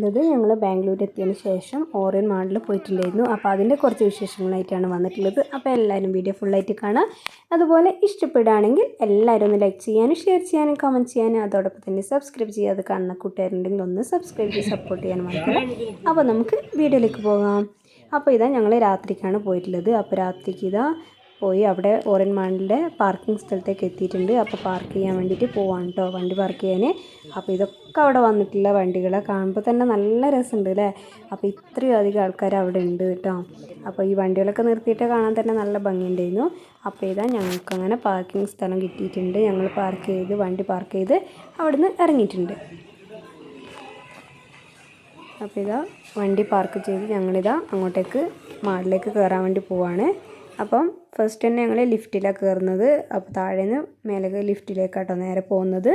വന്നിട്ടുള്ളത് ഞങ്ങൾ ബാംഗ്ലൂർ എത്തിയതിന് ശേഷം ഓറിയൻ മാളിൽ പോയിട്ടുണ്ടായിരുന്നു. അപ്പോൾ അതിൻ്റെ കുറച്ച് വിശേഷങ്ങളായിട്ടാണ് വന്നിട്ടുള്ളത്. അപ്പോൾ എല്ലാവരും വീഡിയോ ഫുള്ളായിട്ട് കാണാം. അതുപോലെ ഇഷ്ടപ്പെടുകയാണെങ്കിൽ എല്ലാവരും ഒന്ന് ലൈക്ക് ചെയ്യാനും ഷെയർ ചെയ്യാനും കമൻറ്റ് ചെയ്യാനും അതോടൊപ്പം തന്നെ സബ്സ്ക്രൈബ് ചെയ്യാതെ കാണുന്ന കൂട്ടുകാരുണ്ടെങ്കിൽ ഒന്ന് സബ്സ്ക്രൈബ് ചെയ്ത് സപ്പോർട്ട് ചെയ്യാനും മറക്കണം. അപ്പോൾ നമുക്ക് വീഡിയോയിലേക്ക് പോകാം. അപ്പോൾ ഇതാ ഞങ്ങൾ രാത്രിക്കാണ് പോയിട്ടുള്ളത്. അപ്പോൾ രാത്രിക്ക് ഇതാ പോയി അവിടെ ഓറിയൻ മാളിൻ്റെ പാർക്കിംഗ് സ്ഥലത്തേക്ക് എത്തിയിട്ടുണ്ട്. അപ്പോൾ പാർക്ക് ചെയ്യാൻ വേണ്ടിയിട്ട് പോവാണ് കേട്ടോ, വണ്ടി പാർക്ക് ചെയ്യാൻ. അപ്പോൾ ഇതൊക്കെ അവിടെ വന്നിട്ടുള്ള വണ്ടികളെ കാണുമ്പോൾ തന്നെ നല്ല രസമുണ്ട് അല്ലേ. അപ്പോൾ ഇത്രയും അധികം ആൾക്കാർ അവിടെ ഉണ്ട് കേട്ടോ. അപ്പോൾ ഈ വണ്ടികളൊക്കെ നിർത്തിയിട്ട് കാണാൻ തന്നെ നല്ല ഭംഗിയുണ്ടായിരുന്നു. അപ്പോൾ ഇതാ ഞങ്ങൾക്ക് അങ്ങനെ പാർക്കിംഗ് സ്ഥലം കിട്ടിയിട്ടുണ്ട്. ഞങ്ങൾ വണ്ടി പാർക്ക് ചെയ്ത് അവിടുന്ന് ഇറങ്ങിയിട്ടുണ്ട്. അപ്പോൾ ഇതാ വണ്ടി പാർക്ക് ചെയ്ത് ഞങ്ങളിതാ അങ്ങോട്ടേക്ക് മാളിലേക്ക് കയറാൻ വേണ്ടി പോവാണ്. അപ്പം ഫസ്റ്റ് തന്നെ ഞങ്ങൾ ലിഫ്റ്റിലാണ് കയറുന്നത്. അപ്പോൾ താഴെ നിന്ന് മേലേക്ക് ലിഫ്റ്റിലേക്കാട്ടോ നേരെ പോകുന്നത്.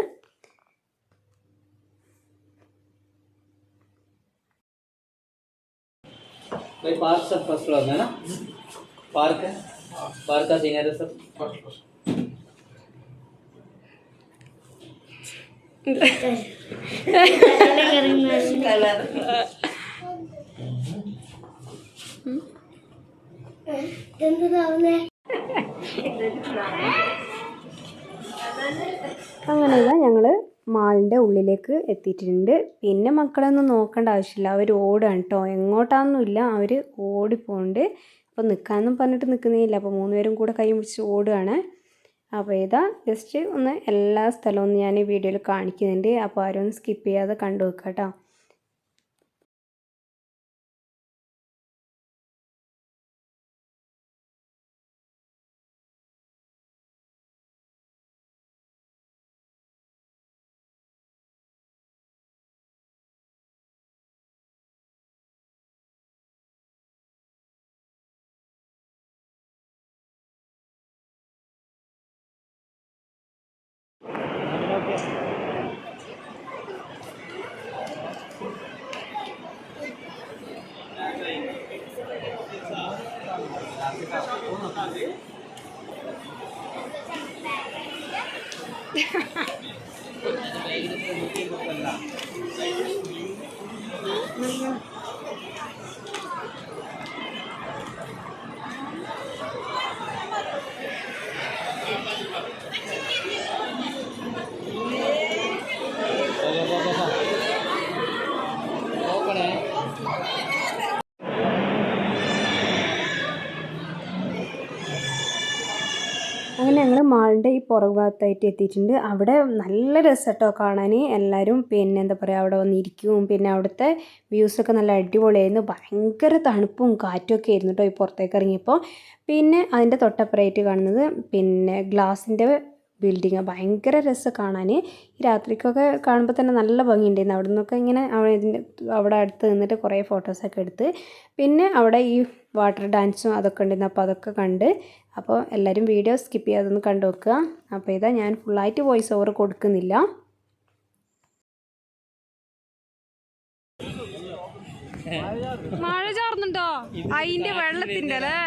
അങ്ങനെയല്ല ഞങ്ങൾ മാളിൻ്റെ ഉള്ളിലേക്ക് എത്തിയിട്ടുണ്ട്. പിന്നെ മക്കളൊന്നും നോക്കേണ്ട ആവശ്യമില്ല, അവർ ഓടുകയാണ് കേട്ടോ. എങ്ങോട്ടാണെന്നില്ല, അവർ ഓടിപ്പോണ്ട്. അപ്പോൾ നിൽക്കാമെന്നും പറഞ്ഞിട്ട് നിൽക്കുന്നില്ല. അപ്പോൾ 3 പേരും കൂടെ കൈ പിടിച്ച് ഓടുകയാണ്. അപ്പോൾ ഇതാ ജസ്റ്റ് ഒന്ന് എല്ലാ സ്ഥലവും ഞാൻ ഈ വീഡിയോയിൽ കാണിക്കുന്നുണ്ട്. അപ്പോൾ ആരും ഒന്ന് സ്കിപ്പ് ചെയ്യാതെ കണ്ടു വെക്കാം കേട്ടോ. അങ്ങനെ ഞങ്ങൾ മാളിൻ്റെ ഈ പുറകു ഭാഗത്തായിട്ട് എത്തിയിട്ടുണ്ട്. അവിടെ നല്ല രസം കേട്ടോ കാണാൻ. എല്ലാവരും പിന്നെ എന്താ പറയുക, അവിടെ വന്നിരിക്കും. പിന്നെ അവിടുത്തെ വ്യൂസൊക്കെ നല്ല അടിപൊളിയായിരുന്നു. ഭയങ്കര തണുപ്പും കാറ്റും ഒക്കെ ആയിരുന്നു കേട്ടോ ഈ പുറത്തേക്ക് ഇറങ്ങിയപ്പോൾ. പിന്നെ അതിൻ്റെ തൊട്ടപ്പുറമായിട്ട് കാണുന്നത് പിന്നെ ഗ്ലാസിൻ്റെ ബിൽഡിങ്, ഭയങ്കര രസം കാണാൻ. ഈ രാത്രിക്കൊക്കെ കാണുമ്പോൾ തന്നെ നല്ല ഭംഗിയുണ്ടായിരുന്നു. അവിടെ നിന്നൊക്കെ ഇങ്ങനെ അവിടെ അടുത്ത് നിന്നിട്ട് കുറേ ഫോട്ടോസൊക്കെ എടുത്ത്. പിന്നെ അവിടെ ഈ വാട്ടർ ഡാൻസും അതൊക്കെ ഉണ്ടായിരുന്നു. അപ്പോൾ അതൊക്കെ കണ്ട്. അപ്പോൾ എല്ലാവരും വീഡിയോ സ്കിപ്പ് ചെയ്യാതെ ഒന്ന് കണ്ടു നോക്കുക. അപ്പോൾ ഇതാ ഞാൻ ഫുള്ളായിട്ട് വോയിസ് ഓവർ കൊടുക്കുന്നില്ല. മഴ ചാർന്നുണ്ടോ? അതിന്റെ വെള്ളത്തിന്റെ അല്ലേ.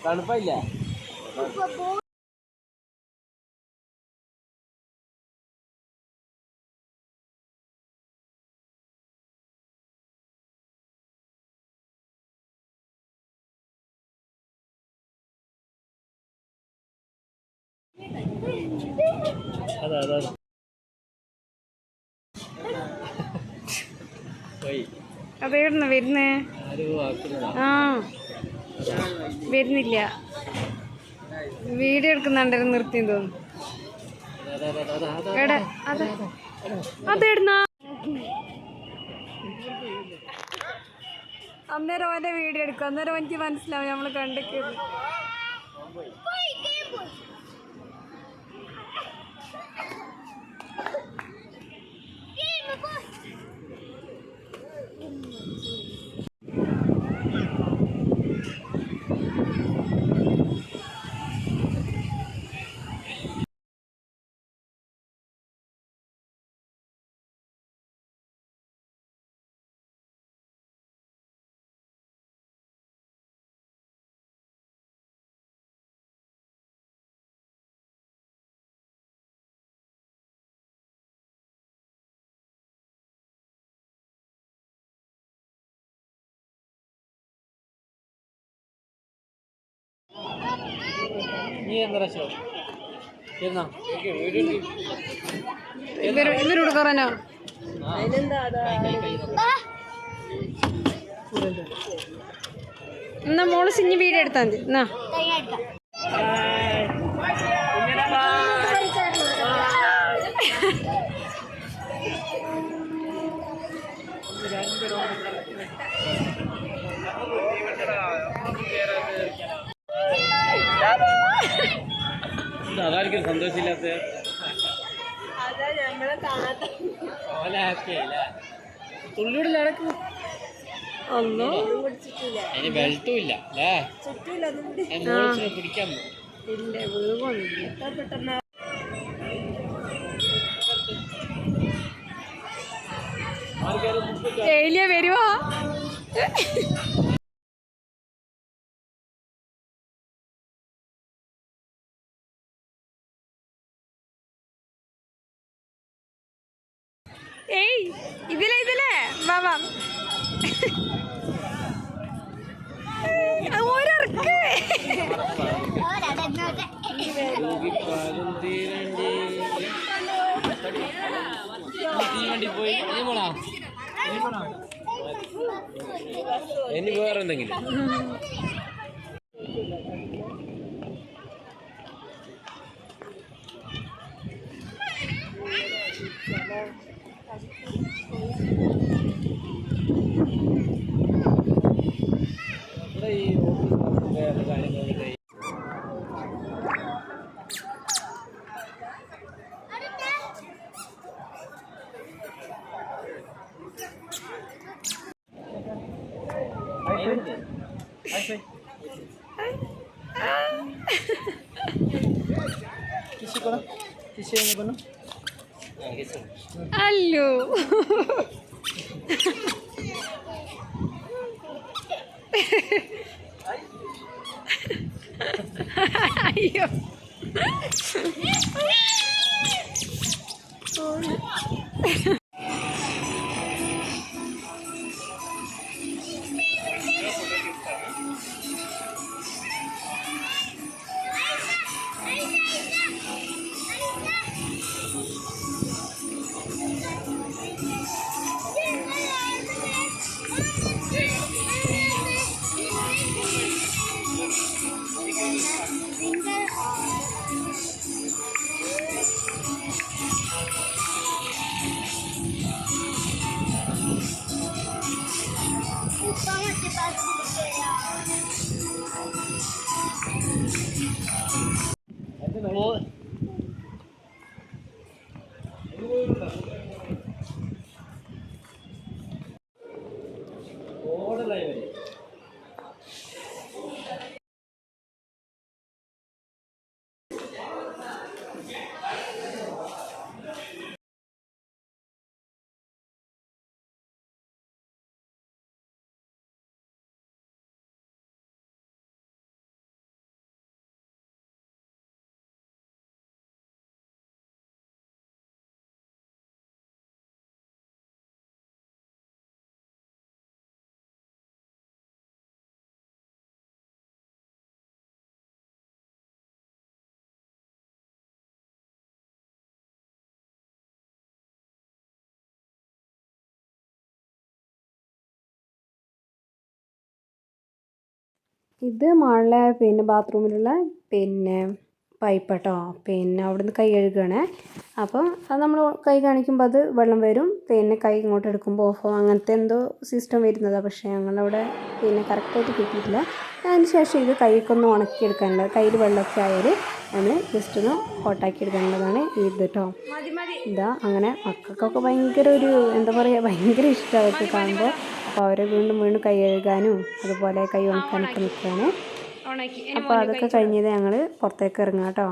തണുപ്പില്ല. അതെവിടുന്ന വരുന്നേ? ആ വരുന്നില്ല. വീഡിയോ എടുക്കുന്നുണ്ടായിരുന്നു, നിർത്തി തോന്നുന്നു. എടാ അതെടുന്ന അന്നേരം ഓൻ്റെ വീഡിയോ എടുക്കും. അന്നേരം എനിക്ക് മനസ്സിലാവും നമ്മൾ കണ്ടിട്ട്. ഇവരോട് പറഞ്ഞോ എന്നാ മോള് സിഞ്ഞ് വീഡിയോ എടുത്താൽ മതി എന്നാ അതായിരിക്കും സന്തോഷമില്ലാത്ത തുള്ളിയോട് നടക്കും ഒന്നും അതിന് ബെൽറ്റും ഇല്ല അല്ലേ പിടിക്കാൻ ഇല്ല വീകൊന്നുമില്ല ഏലിയ വരുവാ ഏയ് ഇതിലേ വാ വാ ഒരർക്ക് തീവണ്ടി പോയി ഇനി വേറെ എന്തെങ്കിലും അല്ലോ അയ്യോ ഇത് മാളിലെ പിന്നെ ബാത്റൂമിലുള്ള പിന്നെ പൈപ്പ് കേട്ടോ. പിന്നെ അവിടുന്ന് കൈ കഴുകുകയാണേ. അപ്പോൾ അത് നമ്മൾ കൈ കാണിക്കുമ്പോൾ അത് വെള്ളം വരും. പിന്നെ കൈ ഇങ്ങോട്ട് എടുക്കുമ്പോൾ ഓഫോ അങ്ങനത്തെ എന്തോ സിസ്റ്റം വരുന്നതാണ്. പക്ഷേ ഞങ്ങളവിടെ പിന്നെ കറക്റ്റായിട്ട് കിട്ടിയിട്ടില്ല. അതിന് ശേഷം ഇത് കൈയൊക്കെ ഒന്ന് ഉണക്കിയെടുക്കാനുള്ളത്. കയ്യിൽ വെള്ളമൊക്കെ ആയാൽ നമ്മൾ ജസ്റ്റ് ഒന്ന് ഹോട്ടാക്കി എടുക്കാനുള്ളതാണ് ഇത് കേട്ടോ. ഇതാ അങ്ങനെ മക്കൾക്കൊക്കെ ഭയങ്കര ഒരു എന്താ പറയുക, ഭയങ്കര ഇഷ്ടമാണ് അവർക്ക് കാണുമ്പോൾ. അപ്പോൾ അവരെ വീണ്ടും വീണ്ടും കൈ കഴുകാനും അതുപോലെ കൈ ഉണക്കാനൊക്കെ നിൽക്കുകയാണ്. അപ്പോൾ അതൊക്കെ കഴിഞ്ഞത് ഞങ്ങൾ പുറത്തേക്ക് ഇറങ്ങാം കേട്ടോ.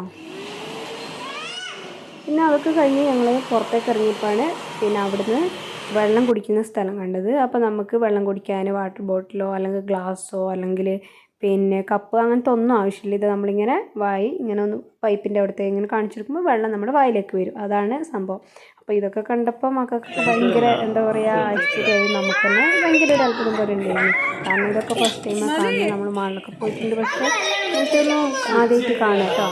പിന്നെ അതൊക്കെ കഴിഞ്ഞ് ഞങ്ങൾ പുറത്തേക്ക് ഇറങ്ങിയപ്പോഴാണ് പിന്നെ അവിടുന്ന് വെള്ളം കുടിക്കുന്ന സ്ഥലം കണ്ടത്. അപ്പോൾ നമുക്ക് വെള്ളം കുടിക്കാൻ വാട്ടർ ബോട്ടിലോ അല്ലെങ്കിൽ ഗ്ലാസ്സോ അല്ലെങ്കിൽ പിന്നെ കപ്പ് അങ്ങനത്തെ ഒന്നും ആവശ്യമില്ല. ഇത് നമ്മളിങ്ങനെ ഇങ്ങനെ ഒന്ന് പൈപ്പിൻ്റെ അവിടുത്തെ ഇങ്ങനെ കാണിച്ചെടുക്കുമ്പോൾ വെള്ളം നമ്മുടെ വായിലേക്ക് വരും. അതാണ് സംഭവം. അപ്പോൾ ഇതൊക്കെ കണ്ടപ്പോൾ മക്കൾക്ക് ഭയങ്കര എന്താ പറയുക ആശ്ചര്യമായി. നമുക്ക് തന്നെ ഭയങ്കര ഒരു അത്ഭുതം പോലെ ഉണ്ടായിരുന്നു. കാരണം ഇതൊക്കെ ഫസ്റ്റ് ടൈം കാണുന്നത്. നമ്മൾ മാളിലൊക്കെ പോയിട്ടുണ്ട്, പക്ഷേ ഇതൊന്നും ആദ്യമായിട്ട് കാണാം കേട്ടോ.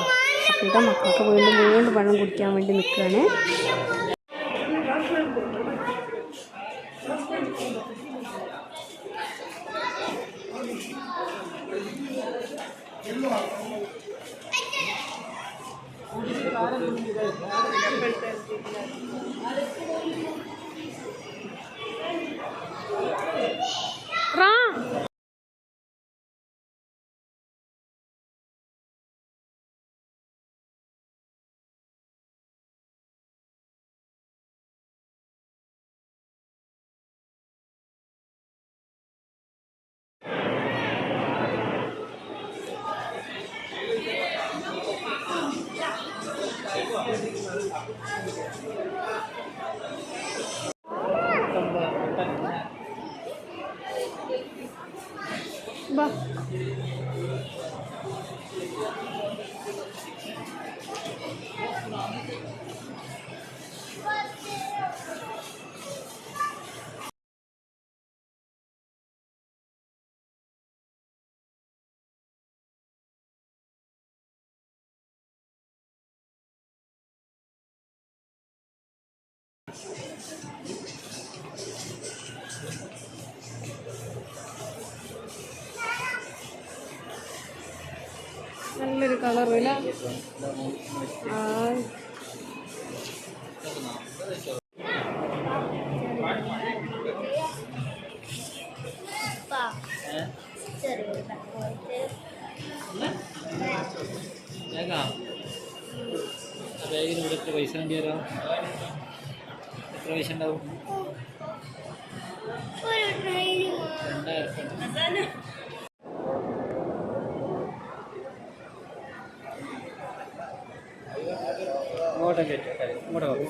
അപ്പോൾ ഇതാ മക്കൾക്ക് വീണ്ടും വീണ്ടും വെള്ളം കുടിക്കാൻ വേണ്ടി നിൽക്കുകയാണ്. ബാ നല്ലൊരു കളറില്ല. ബാഗിന് ഇവിടെ എത്ര പൈസ വേണ്ടി വരാം? എത്ര പൈസ ഉണ്ടാവും? 2000. ഇങ്ങോട്ടൊക്കെ ഇങ്ങോട്ട് പോകും.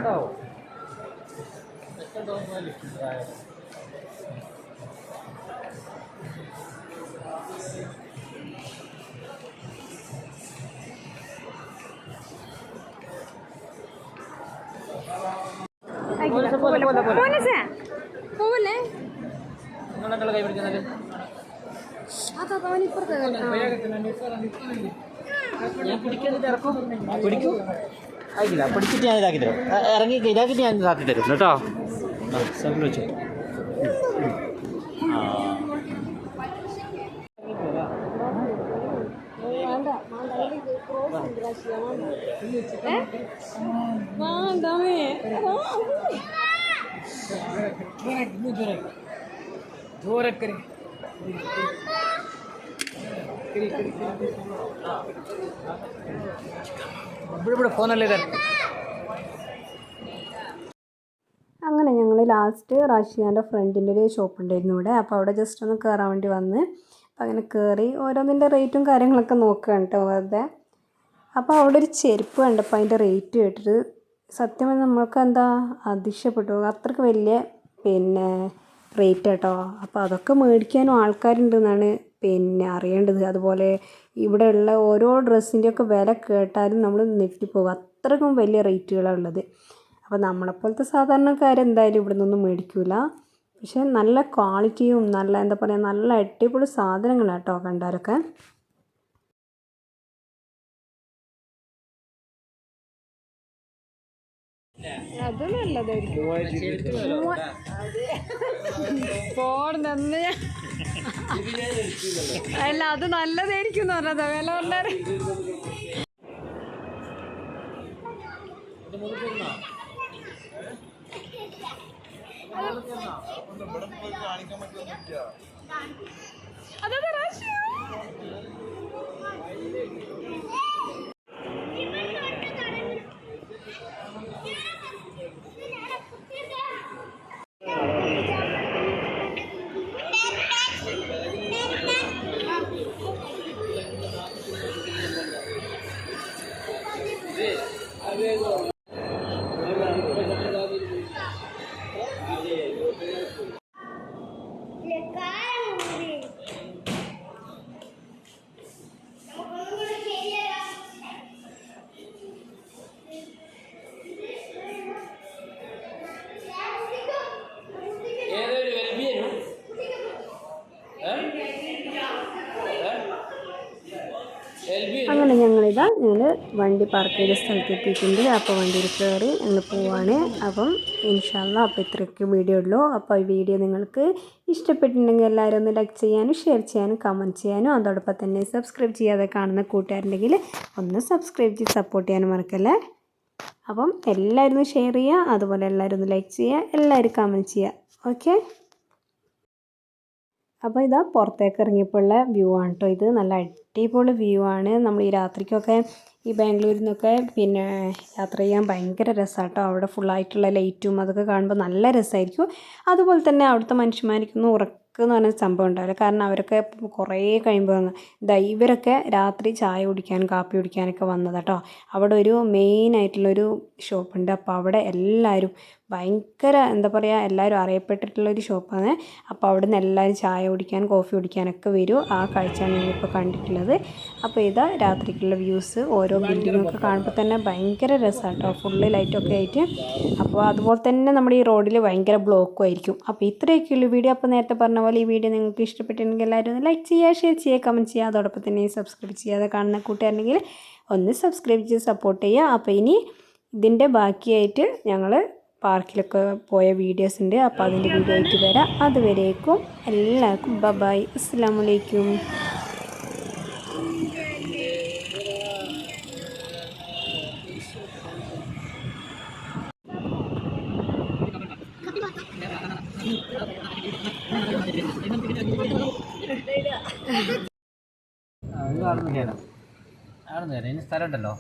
ഉണ്ടാവും പോവല്ലേ? നിങ്ങളെന്നുള്ള കൈ പിടിക്കുന്നത് ഞാൻ പിടിക്കാനിട്ട് ഇറക്കും. പിടിക്കൂ. ആയിക്കില്ല, പിടിച്ചിട്ട് ഞാൻ ഇതാക്കി തരും. ഇറങ്ങി ഇതാക്കിയിട്ട് ഞാൻ ഇതാക്കി തരും കേട്ടോ. ആ സൈക്കിൾ വെച്ചു. ഇവിടെ ഫോണല്ലേ തരാം. അങ്ങനെ ഞങ്ങൾ ലാസ്റ്റ് റാഷിയാൻ്റെ ഫ്രണ്ടിൻ്റെ ഒരു ഷോപ്പ് ഉണ്ടായിരുന്നു ഇവിടെ. അപ്പോൾ അവിടെ ജസ്റ്റ് ഒന്ന് കയറാൻ വേണ്ടി വന്ന് അപ്പം അങ്ങനെ കയറി ഓരോന്നിൻ്റെ റേറ്റും കാര്യങ്ങളൊക്കെ നോക്കുകയാണ് കേട്ടോ വെറുതെ. അപ്പോൾ അവിടെ ഒരു ചെരുപ്പ് കണ്ടപ്പോൾ അതിൻ്റെ റേറ്റ് കേട്ടിട്ട് സത്യം പറഞ്ഞാൽ നമ്മൾക്ക് എന്താ അതിശയപ്പെട്ടു. അത്രയ്ക്ക് വലിയ റേറ്റ് കേട്ടോ. അപ്പോൾ അതൊക്കെ മേടിക്കാനും ആൾക്കാരുണ്ടെന്നാണ് അറിയേണ്ടത്. അതുപോലെ ഇവിടെയുള്ള ഓരോ ഡ്രസ്സിൻ്റെയൊക്കെ വില കേട്ടാലും നമ്മൾ നെറ്റിപ്പോകും. അത്രയ്ക്കും വലിയ റേറ്റുകളാണ് ഉള്ളത്. അപ്പോൾ നമ്മളെപ്പോലത്തെ സാധാരണക്കാരെന്തായാലും ഇവിടെ നിന്നൊന്നും മേടിക്കില്ല. പക്ഷേ നല്ല ക്വാളിറ്റിയും നല്ല എന്താ പറയുക നല്ല അടിപൊളി സാധനങ്ങളാണ് കേട്ടോ കണ്ടാലൊക്കെ. അത് നല്ലതായിരിക്കും. അല്ല അത് നല്ലതായിരിക്കും എന്ന് പറഞ്ഞതാ വില കൊണ്ടാണ്. അതെ വണ്ടി പാർക്ക് ചെയ്ത സ്ഥലത്ത് എത്തിയിട്ടുണ്ട്. അപ്പോൾ വണ്ടിയിൽ കയറി ഞങ്ങൾ പോവാണ്. അപ്പം ഇൻഷാല്ലാ അപ്പോൾ ഇത്രയൊക്കെ വീഡിയോ ഉള്ളൂ. അപ്പോൾ ഈ വീഡിയോ നിങ്ങൾക്ക് ഇഷ്ടപ്പെട്ടിട്ടുണ്ടെങ്കിൽ എല്ലാവരും ഒന്ന് ലൈക്ക് ചെയ്യാനും ഷെയർ ചെയ്യാനും കമൻറ്റ് ചെയ്യാനും അതോടൊപ്പം തന്നെ സബ്സ്ക്രൈബ് ചെയ്യാതെ കാണുന്ന കൂട്ടുകാരുണ്ടെങ്കിൽ ഒന്ന് സബ്സ്ക്രൈബ് ചെയ്ത് സപ്പോർട്ട് ചെയ്യാനും മറക്കല്ലേ. അപ്പം എല്ലാവരും ഒന്ന് ഷെയർ ചെയ്യുക, അതുപോലെ എല്ലാവരും ഒന്ന് ലൈക്ക് ചെയ്യുക, എല്ലാവരും കമൻറ്റ് ചെയ്യുക. ഓക്കെ, അപ്പോൾ ഇതാ പുറത്തേക്ക് ഇറങ്ങിയപ്പോഴുള്ള വ്യൂ ആണ് കേട്ടോ ഇത്. നല്ല അടിപൊളി വ്യൂ ആണ്. നമ്മൾ ഈ രാത്രിക്കൊക്കെ ഈ ബാംഗ്ലൂരിൽ നിന്നൊക്കെ പിന്നെ യാത്ര ചെയ്യാൻ ഭയങ്കര രസമാണ് കേട്ടോ. അവിടെ ഫുള്ളായിട്ടുള്ള ലൈറ്റും അതൊക്കെ കാണുമ്പോൾ നല്ല രസമായിരിക്കും. അതുപോലെ തന്നെ അവിടുത്തെ മനുഷ്യന്മാർക്കൊന്നും ഉറക്കമെന്ന് പറഞ്ഞ സംഭവം ഉണ്ടാവില്ല. കാരണം അവരൊക്കെ കുറേ കഴിയുമ്പോൾ ഇവരൊക്കെ രാത്രി ചായ കുടിക്കാനും കാപ്പി കുടിക്കാനൊക്കെ വന്നതാട്ടോ. അവിടെ ഒരു മെയിനായിട്ടുള്ളൊരു ഷോപ്പുണ്ട്. അപ്പോൾ അവിടെ എല്ലാവരും ഭയങ്കര എന്താ പറയുക, എല്ലാവരും അറിയപ്പെട്ടിട്ടുള്ളൊരു ഷോപ്പാണ്. അപ്പോൾ അവിടെ നിന്ന് എല്ലാവരും ചായ കുടിക്കാൻ കോഫി കുടിക്കാനൊക്കെ വരും. ആ കാഴ്ചയാണ് ഞങ്ങളിപ്പോൾ കണ്ടിട്ടുള്ളത്. അപ്പോൾ ഇതാ രാത്രിക്കുള്ള വ്യൂസ്. ഓരോ ബിൽഡിങ്ങൊക്കെ കാണുമ്പോൾ തന്നെ ഭയങ്കര രസമാണ് കേട്ടോ, ഫുള്ള് ലൈറ്റൊക്കെ ആയിട്ട്. അപ്പോൾ അതുപോലെ തന്നെ നമ്മുടെ ഈ റോഡിൽ ഭയങ്കര ബ്ലോക്കും ആയിരിക്കും. അപ്പോൾ ഇത്രയൊക്കെയുള്ള വീഡിയോ. അപ്പോൾ നേരത്തെ പറഞ്ഞ പോലെ ഈ വീഡിയോ നിങ്ങൾക്ക് ഇഷ്ടപ്പെട്ടിട്ടുണ്ടെങ്കിൽ എല്ലാവരും ഒന്ന് ലൈക്ക് ചെയ്യുക, ഷെയർ ചെയ്യുക, കമൻറ്റ് ചെയ്യുക. അതോടൊപ്പം തന്നെ സബ്സ്ക്രൈബ് ചെയ്യാതെ കാണുന്ന കൂട്ടുകാരുണ്ടെങ്കിൽ ഒന്ന് സബ്സ്ക്രൈബ് ചെയ്ത് സപ്പോർട്ട് ചെയ്യുക. അപ്പോൾ ഇനി ഇതിൻ്റെ ബാക്കിയായിട്ട് ഞങ്ങൾ പാർക്കിലൊക്കെ പോയ വീഡിയോസ് ഉണ്ട്. അപ്പോൾ അതിൻ്റെ വീഡിയോ ആയിട്ട് വരാം. അതുവരേക്കും എല്ലാവർക്കും ബൈ, അസ്സലാമു അലൈക്കും. അവിടെ നിന്ന് കയറാം, ഇനി സ്ഥലം ഉണ്ടല്ലോ.